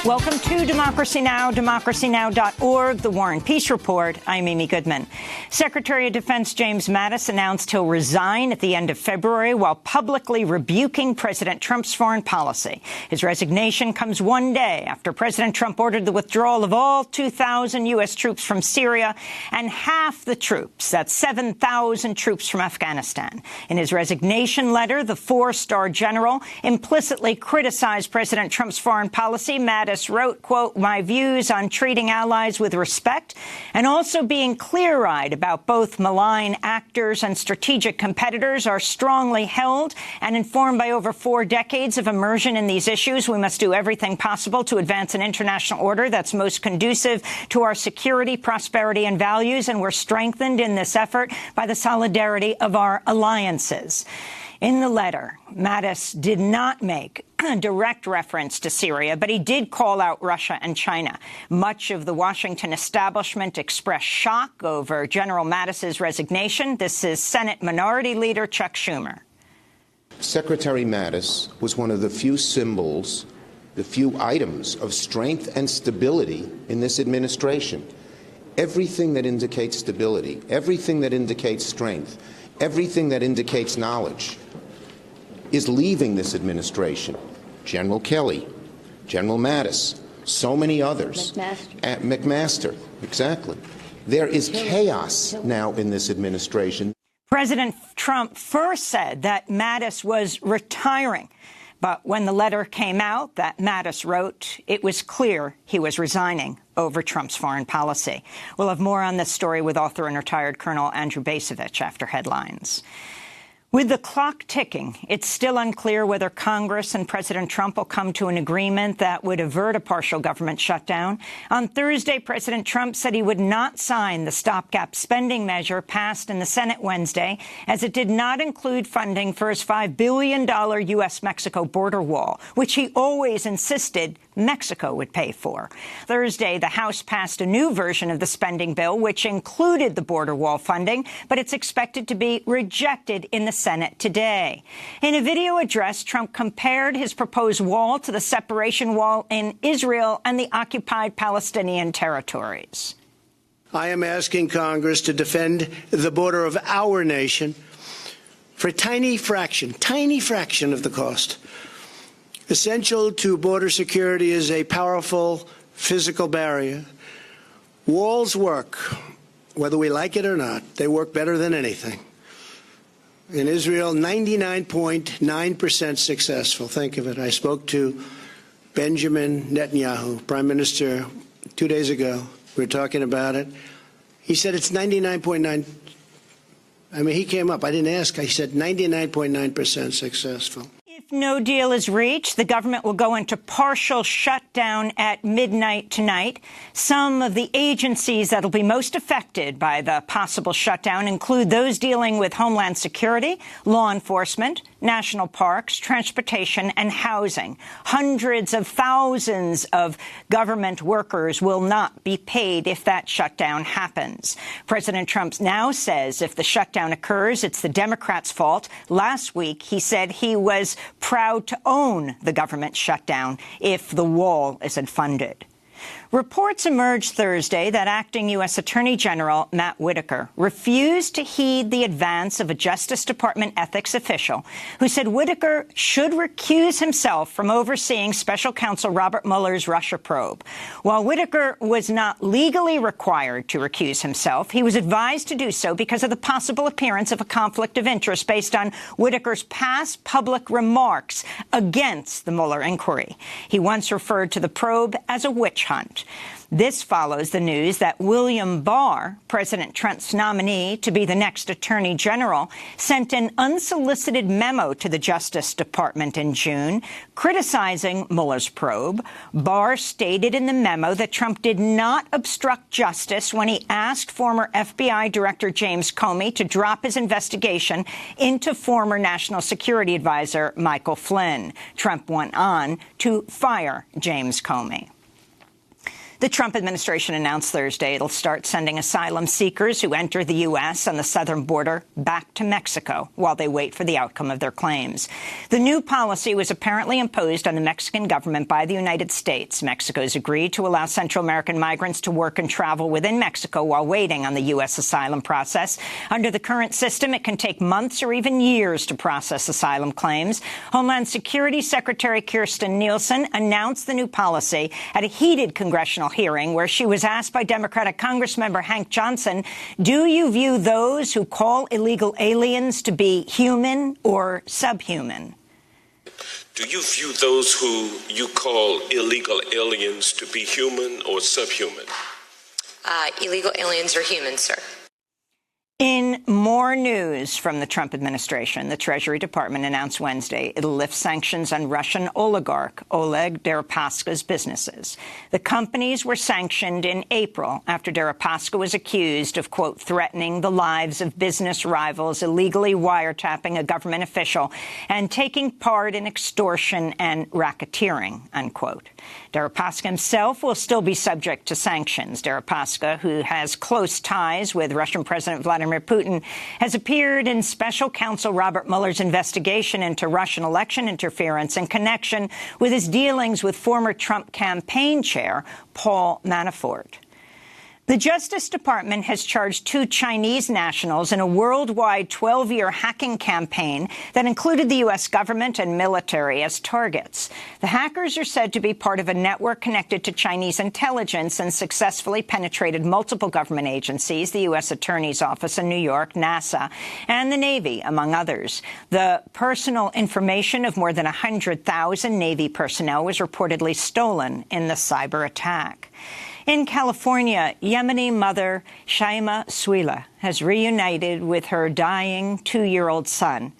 Welcome to Democracy Now!, democracynow.org, The War and Peace Report. I'm Amy Goodman. Secretary of Defense James Mattis announced he'll resign at the end of February while publicly rebuking President Trump's foreign policy. His resignation comes one day after President Trump ordered the withdrawal of all 2,000 U.S. troops from Syria and half the troops, that's 7,000 troops from Afghanistan. In his resignation letter, the four-star general implicitly criticized President Trump's foreign policy. Mattis wrote, quote, "My views on treating allies with respect and also being clear-eyed about both malign actors and strategic competitors are strongly held and informed by over 4 decades of immersion in these issues. We must do everything possible to advance an international order that's most conducive to our security, prosperity, and values, and we're strengthened in this effort by the solidarity of our alliances." In the letter, Mattis did not make a direct reference to Syria, but he did call out Russia and China. Much of the Washington establishment expressed shock over General Mattis's resignation. This is Senate Minority Leader Chuck Schumer. Secretary Mattis was one of the few symbols, the few items of strength and stability in this administration. Everything that indicates stability, everything that indicates strength, everything that indicates knowledge is leaving this administration. General Kelly, General Mattis, so many others. McMaster, exactly. There is chaos now in this administration. President Trump first said that Mattis was retiring. But when the letter came out that Mattis wrote, it was clear he was resigning over Trump's foreign policy. We'll have more on this story with author and retired Colonel Andrew Bacevich after headlines. With the clock ticking, it's still unclear whether Congress and President Trump will come to an agreement that would avert a partial government shutdown. On Thursday, President Trump said he would not sign the stopgap spending measure passed in the Senate Wednesday, as it did not include funding for his $5 billion U.S.-Mexico border wall, which he always insisted Mexico would pay for. Thursday, the House passed a new version of the spending bill, which included the border wall funding, but it's expected to be rejected in the Senate today. In a video address, Trump compared his proposed wall to the separation wall in Israel and the occupied Palestinian territories. I am asking Congress to defend the border of our nation for a tiny fraction of the cost. Essential to border security is a powerful physical barrier. Walls work, whether we like it or not. They work better than anything. In Israel, 99.9% successful. Think of it. I spoke to Benjamin Netanyahu, Prime Minister, 2 days ago. We were talking about it. He said it's 99.9. I mean, he came up. I didn't ask. I said 99.9% successful. If no deal is reached, the government will go into partial shutdown at midnight tonight. Some of the agencies that will be most affected by the possible shutdown include those dealing with Homeland Security, law enforcement, national parks, transportation, and housing. Hundreds of thousands of government workers will not be paid if that shutdown happens. President Trump now says if the shutdown occurs, it's the Democrats' fault. Last week, he said he was proud to own the government shutdown if the wall isn't funded. Reports emerged Thursday that acting U.S. Attorney General Matt Whitaker refused to heed the advice of a Justice Department ethics official who said Whitaker should recuse himself from overseeing Special Counsel Robert Mueller's Russia probe. While Whitaker was not legally required to recuse himself, he was advised to do so because of the possible appearance of a conflict of interest based on Whitaker's past public remarks against the Mueller inquiry. He once referred to the probe as a witch hunt. This follows the news that William Barr, President Trump's nominee to be the next Attorney General, sent an unsolicited memo to the Justice Department in June criticizing Mueller's probe. Barr stated in the memo that Trump did not obstruct justice when he asked former FBI Director James Comey to drop his investigation into former National Security Advisor Michael Flynn. Trump went on to fire James Comey. The Trump administration announced Thursday it'll start sending asylum seekers who enter the U.S. on the southern border back to Mexico while they wait for the outcome of their claims. The new policy was apparently imposed on the Mexican government by the United States. Mexico's agreed to allow Central American migrants to work and travel within Mexico while waiting on the U.S. asylum process. Under the current system, it can take months or even years to process asylum claims. Homeland Security Secretary Kirstjen Nielsen announced the new policy at a heated congressional hearing where she was asked by Democratic Congressmember Hank Johnson, do you view those who call illegal aliens to be human or subhuman? Do you view those who you call illegal aliens to be human or subhuman? Illegal aliens are human, sir. In more news from the Trump administration, the Treasury Department announced Wednesday it'll lift sanctions on Russian oligarch Oleg Deripaska's businesses. The companies were sanctioned in April after Deripaska was accused of, quote, threatening the lives of business rivals, illegally wiretapping a government official, and taking part in extortion and racketeering, unquote. Deripaska himself will still be subject to sanctions. Deripaska, who has close ties with Russian President Vladimir Putin, has appeared in special counsel Robert Mueller's investigation into Russian election interference in connection with his dealings with former Trump campaign chair Paul Manafort. The Justice Department has charged 2 Chinese nationals in a worldwide 12-year hacking campaign that included the U.S. government and military as targets. The hackers are said to be part of a network connected to Chinese intelligence and successfully penetrated multiple government agencies, the U.S. Attorney's Office in New York, NASA, and the Navy, among others. The personal information of more than 100,000 Navy personnel was reportedly stolen in the cyber attack. In California, Yemeni mother Shaima Suila has reunited with her dying 2-year-old son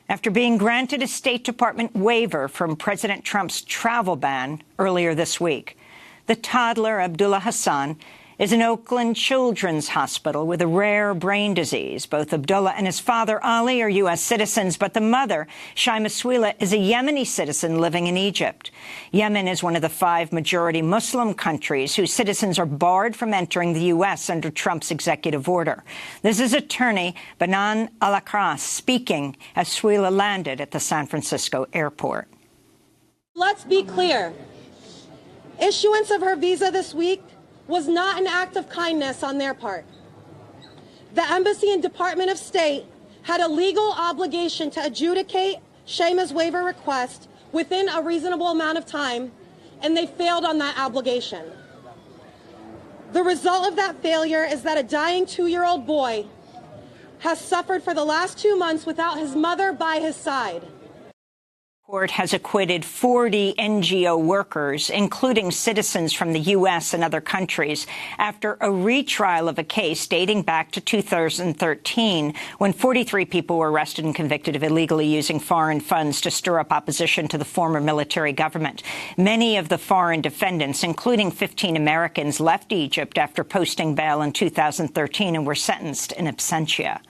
after being granted a State Department waiver from President Trump's travel ban earlier this week. The toddler, Abdullah Hassan, is in Oakland Children's Hospital with a rare brain disease. Both Abdullah and his father, Ali, are U.S. citizens, but the mother, Shaima Suila, is a Yemeni citizen living in Egypt. Yemen is one of the 5 majority Muslim countries whose citizens are barred from entering the U.S. under Trump's executive order. This is attorney Banan Alakras speaking as Suila landed at the San Francisco airport. Let's be clear. Issuance of her visa this week was not an act of kindness on their part. The Embassy and Department of State had a legal obligation to adjudicate Shaima's waiver request within a reasonable amount of time, and they failed on that obligation. The result of that failure is that a dying 2-year-old boy has suffered for the last 2 months without his mother by his side. Court has acquitted 40 NGO workers, including citizens from the U.S. and other countries, after a retrial of a case dating back to 2013, when 43 people were arrested and convicted of illegally using foreign funds to stir up opposition to the former military government. Many of the foreign defendants, including 15 Americans, left Egypt after posting bail in 2013 and were sentenced in absentia.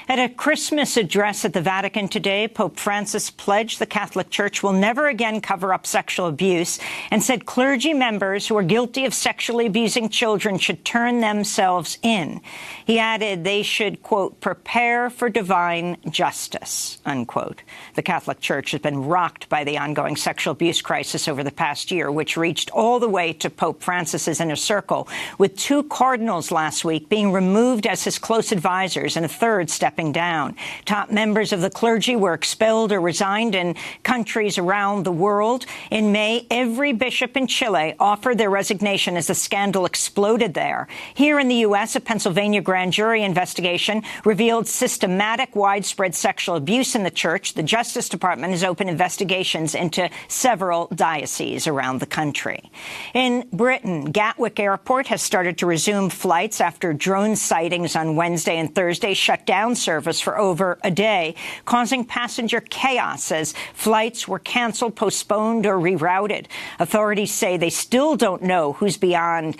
At a Christmas address at the Vatican today, Pope Francis pledged the Catholic Church will never again cover up sexual abuse and said clergy members who are guilty of sexually abusing children should turn themselves in. He added they should, quote, prepare for divine justice, unquote. The Catholic Church has been rocked by the ongoing sexual abuse crisis over the past year, which reached all the way to Pope Francis's inner circle, with 2 cardinals last week being removed as his close advisors and a third stepping down. Top members of the clergy were expelled or resigned in countries around the world. In May, every bishop in Chile offered their resignation as the scandal exploded there. Here in the U.S., a Pennsylvania grand jury investigation revealed systematic, widespread sexual abuse in the church. The Justice Department has opened investigations into several dioceses around the country. In Britain, Gatwick Airport has started to resume flights after drone sightings on Wednesday and Thursday shut down service for over a day, causing passenger chaos as flights were canceled, postponed, or rerouted. Authorities say they still don't know who is behind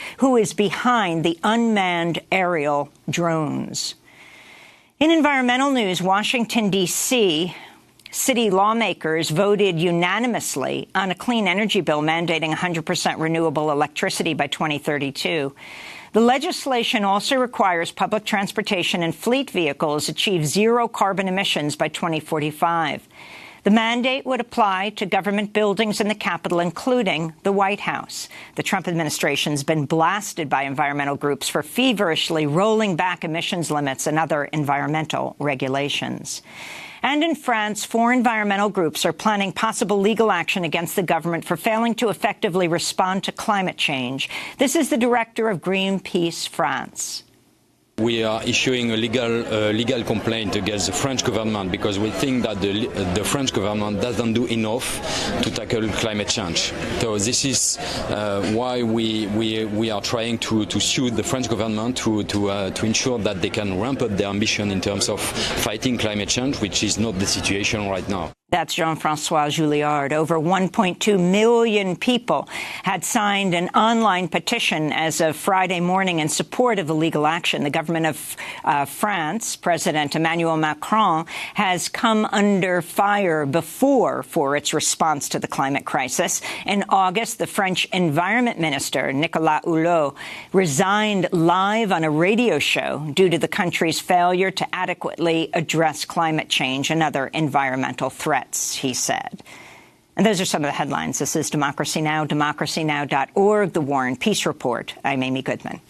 the unmanned aerial drones. In environmental news, Washington, D.C., City lawmakers voted unanimously on a clean energy bill mandating 100% renewable electricity by 2032. The legislation also requires public transportation and fleet vehicles achieve zero carbon emissions by 2045. The mandate would apply to government buildings in the Capitol, including the White House. The Trump administration's been blasted by environmental groups for feverishly rolling back emissions limits and other environmental regulations. And in France, 4 environmental groups are planning possible legal action against the government for failing to effectively respond to climate change. This is the director of Greenpeace France. We are issuing a legal complaint against the French government because we think that the French government doesn't do enough to tackle climate change. So this is why we are trying to sue the French government to ensure that they can ramp up their ambition in terms of fighting climate change, which is not the situation right now. That's Jean-François Julliard. Over 1.2 million people had signed an online petition as of Friday morning in support of the legal action. The government of France, President Emmanuel Macron, has come under fire before for its response to the climate crisis. In August, the French Environment Minister, Nicolas Hulot, resigned live on a radio show due to the country's failure to adequately address climate change and other environmental threats, he said. And those are some of the headlines. This is Democracy Now!, democracynow.org, The War and Peace Report. I'm Amy Goodman.